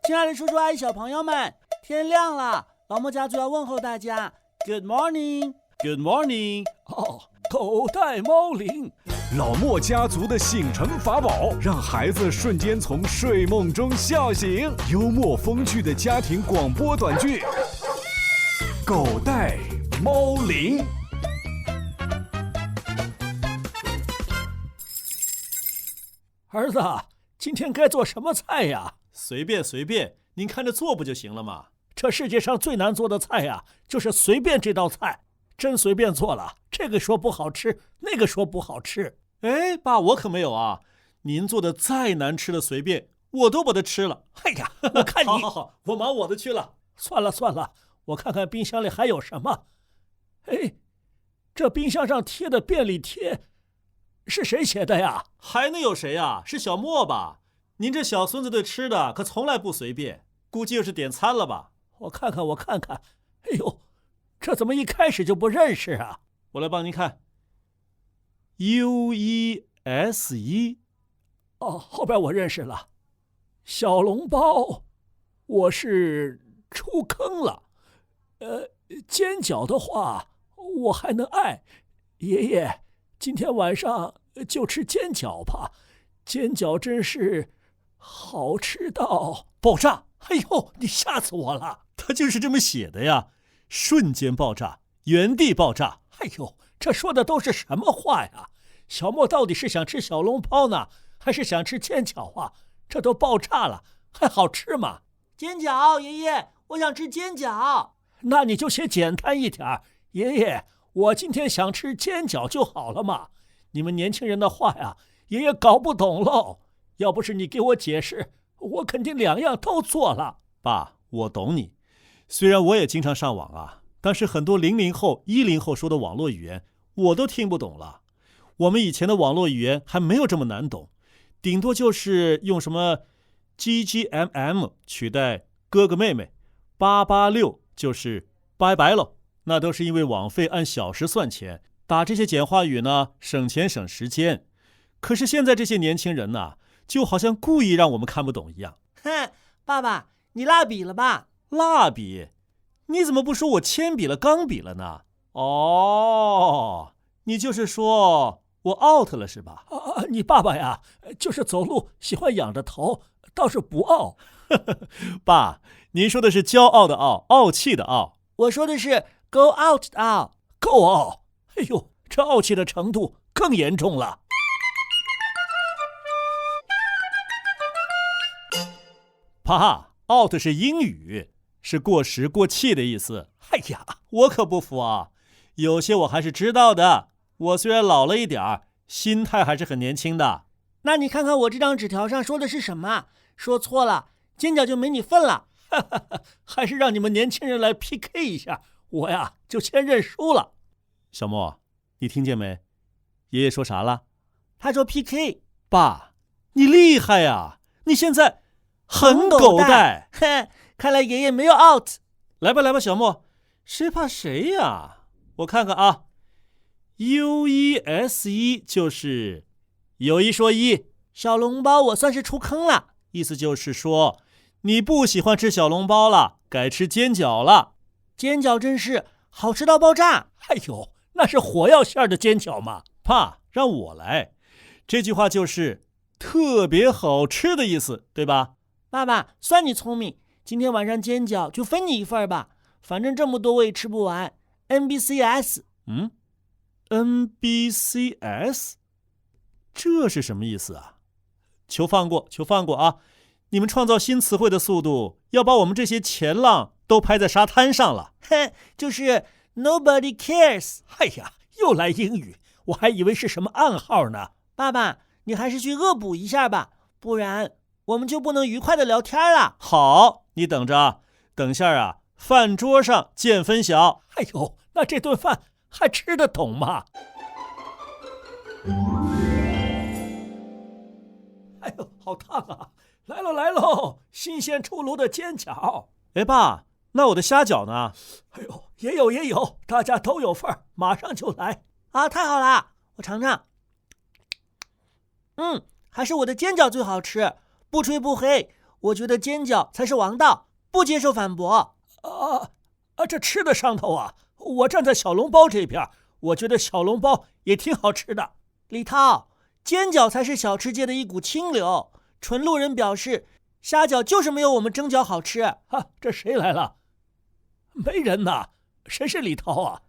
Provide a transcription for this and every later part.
亲爱的叔叔阿姨小朋友们，天亮了，老莫家族要问候大家 Good morning Good morning 狗带猫铃，老莫家族的醒神法宝，让孩子瞬间从睡梦中笑醒。幽默风趣的家庭广播短剧，狗带猫铃。儿子，今天该做什么菜呀？随便，您看着做不就行了吗？这世界上最难做的菜呀，就是随便这道菜。真随便做了，这个说不好吃，那个说不好吃。哎，爸，我可没有啊！您做的再难吃的随便，我都把它吃了。哎呀，我看你……好，我忙我的去了。算了，我看看冰箱里还有什么。哎，这冰箱上贴的便利贴，是谁写的呀？还能有谁呀？是小莫吧？您这小孙子对吃的可从来不随便，估计又是点餐了吧？我看看。哎呦！这怎么一开始就不认识啊？我来帮您看。UESE， 后边我认识了。小笼包，我是出坑了。煎饺的话，我还能爱。爷爷，今天晚上就吃煎饺吧。煎饺真是好吃到爆炸！哎呦，你吓死我了！他就是这么写的呀。瞬间爆炸，原地爆炸。哎呦，这说的都是什么话呀？小莫到底是想吃小笼包呢，还是想吃煎饺啊？这都爆炸了，还好吃吗？煎饺，爷爷，我想吃煎饺。那你就写简单一点，爷爷，我今天想吃煎饺就好了嘛。你们年轻人的话呀，爷爷搞不懂喽。要不是你给我解释，我肯定两样都做了。爸，我懂你。虽然我也经常上网啊，但是很多00后、10后说的网络语言我都听不懂了。我们以前的网络语言还没有这么难懂，顶多就是用什么 GGMM 取代哥哥妹妹，886就是拜拜喽。那都是因为网费按小时算钱，打这些简化语呢，省钱省时间。可是现在这些年轻人呢，就好像故意让我们看不懂一样。哼，爸爸，你落笔了吧？蜡笔？你怎么不说我铅笔了、钢笔了呢？哦，你就是说我 out 了是吧？你爸爸呀，就是走路喜欢仰着头，倒是不傲。爸，您说的是骄傲的傲，傲气的傲。我说的是 go out 的 out， 够傲。哎呦，这傲气的程度更严重了。爸，out 是英语。是过时过气的意思。哎呀，我可不服啊！有些我还是知道的。我虽然老了一点儿，心态还是很年轻的。那你看看我这张纸条上说的是什么？说错了，煎饺就没你份了。还是让你们年轻人来 PK 一下，我呀就先认输了。小莫，你听见没？爷爷说啥了？他说 PK。爸，你厉害呀！你现在很狗带。哼。看来爷爷没有 out。 来吧，小莫，谁怕谁呀？我看看啊， UESE 就是有一说一，小笼包我算是出坑了，意思就是说你不喜欢吃小笼包了，改吃煎饺了。煎饺真是好吃到爆炸。哎呦，那是火药馅的煎饺嘛。爸，让我来。这句话就是特别好吃的意思，对吧？爸爸，算你聪明，今天晚上煎饺就分你一份吧，反正这么多我也吃不完。NBCS。 NBCS 这是什么意思啊？求放过啊！你们创造新词汇的速度要把我们这些前浪都拍在沙滩上了。哼，就是 Nobody cares。 哎呀，又来英语，我还以为是什么暗号呢。爸爸，你还是去恶补一下吧，不然我们就不能愉快的聊天了。好，你等着，等下啊，饭桌上见分晓。哎呦，那这顿饭还吃得懂吗？哎呦，好烫啊！来喽，新鲜出炉的煎饺。哎，爸，那我的虾饺呢？哎呦，也有，大家都有份儿，马上就来。啊，太好了，我尝尝。还是我的煎饺最好吃，不吹不黑。我觉得煎饺才是王道，不接受反驳。这吃的上头啊！我站在小笼包这边，我觉得小笼包也挺好吃的。李涛，煎饺才是小吃界的一股清流。纯路人表示，虾饺就是没有我们蒸饺好吃。这谁来了？没人呐，谁是李涛啊？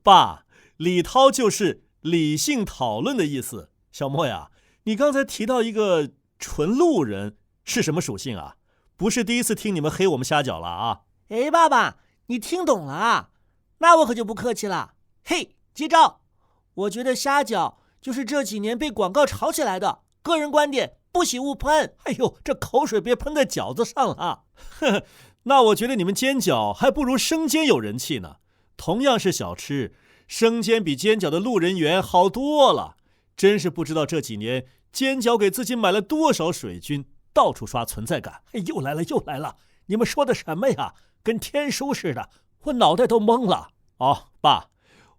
爸，李涛就是理性讨论的意思。小莫呀，你刚才提到一个纯路人是什么属性啊？不是第一次听你们黑我们虾饺了啊？哎，爸爸，你听懂了啊？那我可就不客气了。嘿，接招！我觉得虾饺就是这几年被广告炒起来的，个人观点，不喜勿喷。哎呦，这口水别喷在饺子上了。那我觉得你们煎饺还不如生煎有人气呢。同样是小吃，生煎比煎饺的路人缘好多了。真是不知道这几年煎饺给自己买了多少水军，到处刷存在感。又来了！你们说的什么呀？跟天书似的，我脑袋都懵了。爸，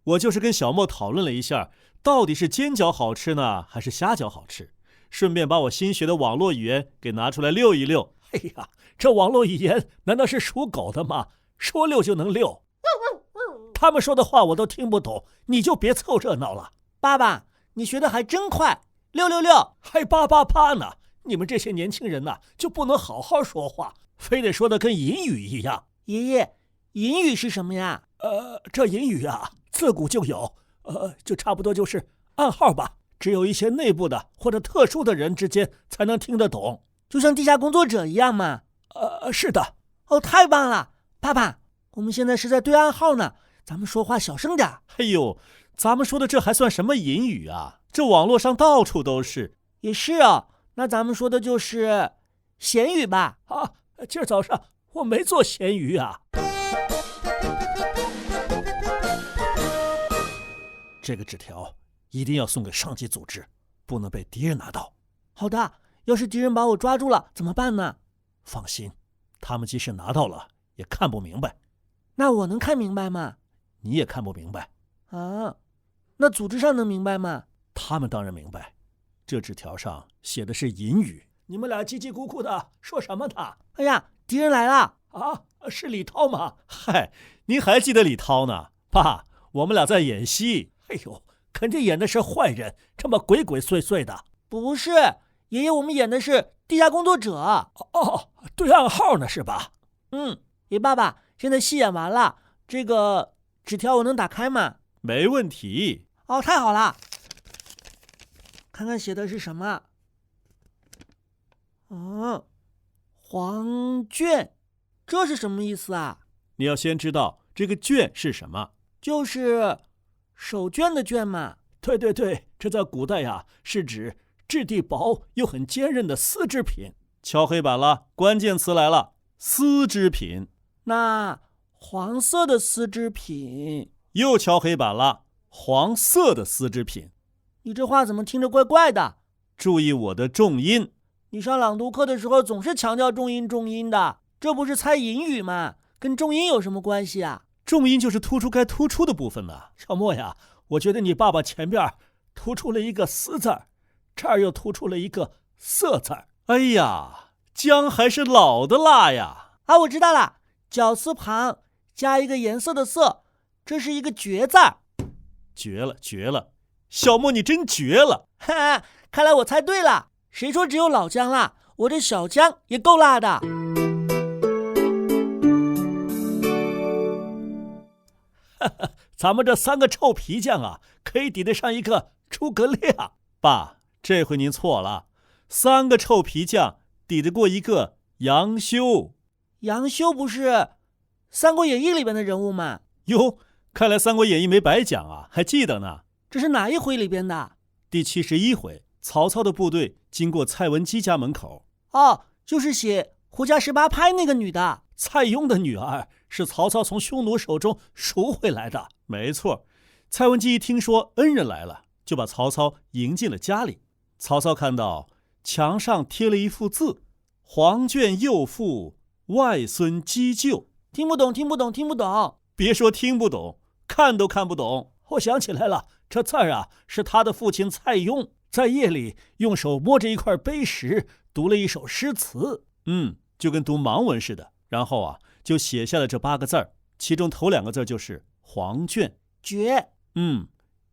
我就是跟小莫讨论了一下，到底是煎饺好吃呢，还是虾饺好吃？顺便把我新学的网络语言给拿出来溜一溜。哎呀，这网络语言难道是属狗的吗？说溜就能溜？他们说的话我都听不懂，你就别凑热闹了。爸爸，你学的还真快，666，还888呢！你们这些年轻人呐，就不能好好说话，非得说的跟隐语一样。爷爷，隐语是什么呀？这隐语啊，自古就有，就差不多就是暗号吧。只有一些内部的或者特殊的人之间才能听得懂，就像地下工作者一样嘛。是的。太棒了，爸爸，我们现在是在对暗号呢，咱们说话小声点。哎呦，咱们说的这还算什么隐语啊？这网络上到处都是。也是哦，那咱们说的就是咸鱼吧？今儿早上我没做咸鱼啊。这个纸条一定要送给上级组织，不能被敌人拿到。好的，要是敌人把我抓住了怎么办呢？放心，他们即使拿到了也看不明白。那我能看明白吗？你也看不明白啊？那组织上能明白吗？他们当然明白。这纸条上写的是隐语，你们俩叽叽咕咕的说什么呢？哎呀，敌人来了！是李涛吗？嗨，您还记得李涛呢？爸，我们俩在演戏。哎呦，肯定演的是坏人，这么鬼鬼祟祟的。不是，爷爷，我们演的是地下工作者。对暗号呢是吧？爷爸爸，现在戏演完了，这个纸条我能打开吗？没问题。太好了，看看写的是什么。黄卷，这是什么意思啊？你要先知道这个卷是什么。就是手绢的绢嘛。对，这在古代呀，是指质地薄又很坚韧的丝织品。敲黑板了，关键词来了，丝织品。那黄色的丝织品。又敲黑板了，黄色的丝织品。你这话怎么听着怪怪的？注意我的重音。你上朗读课的时候总是强调重音的，这不是猜隐语吗？跟重音有什么关系啊？重音就是突出该突出的部分呢。小莫呀，我觉得你爸爸前边突出了一个丝字儿，这儿又突出了一个色字儿。哎呀，姜还是老的辣呀！我知道了，绞丝旁加一个颜色的色，这是一个绝字儿。绝了！小莫你真绝了！看来我猜对了。谁说只有老姜辣？我这小姜也够辣的。咱们这3个臭皮匠啊，可以抵得上一个诸葛亮。爸，这回您错了，3个臭皮匠抵得过一个杨修。杨修不是《三国演义》里边的人物吗？哟，看来《三国演义》没白讲啊，还记得呢。这是哪一回里边的？第71回，曹操的部队经过蔡文姬家门口。就是写胡家18拍那个女的。蔡邕的女儿是曹操从匈奴手中赎回来的。没错，蔡文姬一听说恩人来了，就把曹操迎进了家里。曹操看到墙上贴了一幅字：黄卷幼妇，外孙击旧。听不懂。别说听不懂，看都看不懂。我想起来了，这字儿啊，是他的父亲蔡邕在夜里用手摸着一块碑石，读了一首诗词。就跟读盲文似的。然后啊，就写下了这8个字儿，其中头2个字就是黄卷。绝。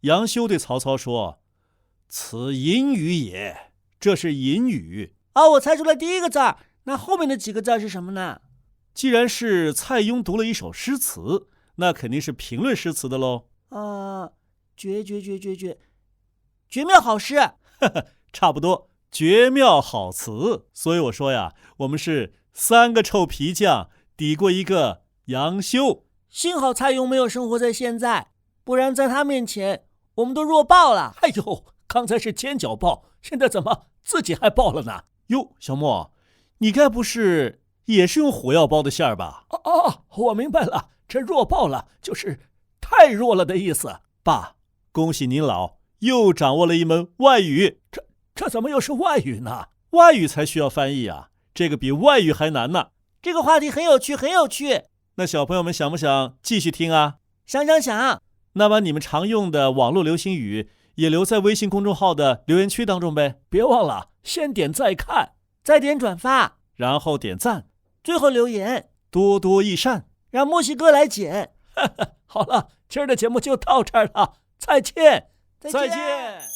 杨修对曹操说：“此隐语也。”这是隐语。我猜出了第1个字儿，那后面的几个字是什么呢？既然是蔡邕读了一首诗词，那肯定是评论诗词的喽。绝妙好诗。差不多，绝妙好词。所以我说呀，我们是3个臭皮匠抵过一个杨修。幸好蔡邕没有生活在现在，不然在他面前我们都弱爆了。哎呦，刚才是煎饺爆，现在怎么自己还爆了呢？哟，小莫，你该不是也是用火药包的馅儿吧？我明白了，这弱爆了就是太弱了的意思。爸，恭喜您老又掌握了一门外语。这怎么又是外语呢？外语才需要翻译啊，这个比外语还难呢。这个话题很有趣，很有趣。那小朋友们想不想继续听啊？想。那把你们常用的网络流行语也留在微信公众号的留言区当中呗。别忘了先点再看，再点转发，然后点赞，最后留言，多多益善，让墨西哥来捡。好了，今儿的节目就到这儿了，再见。再见。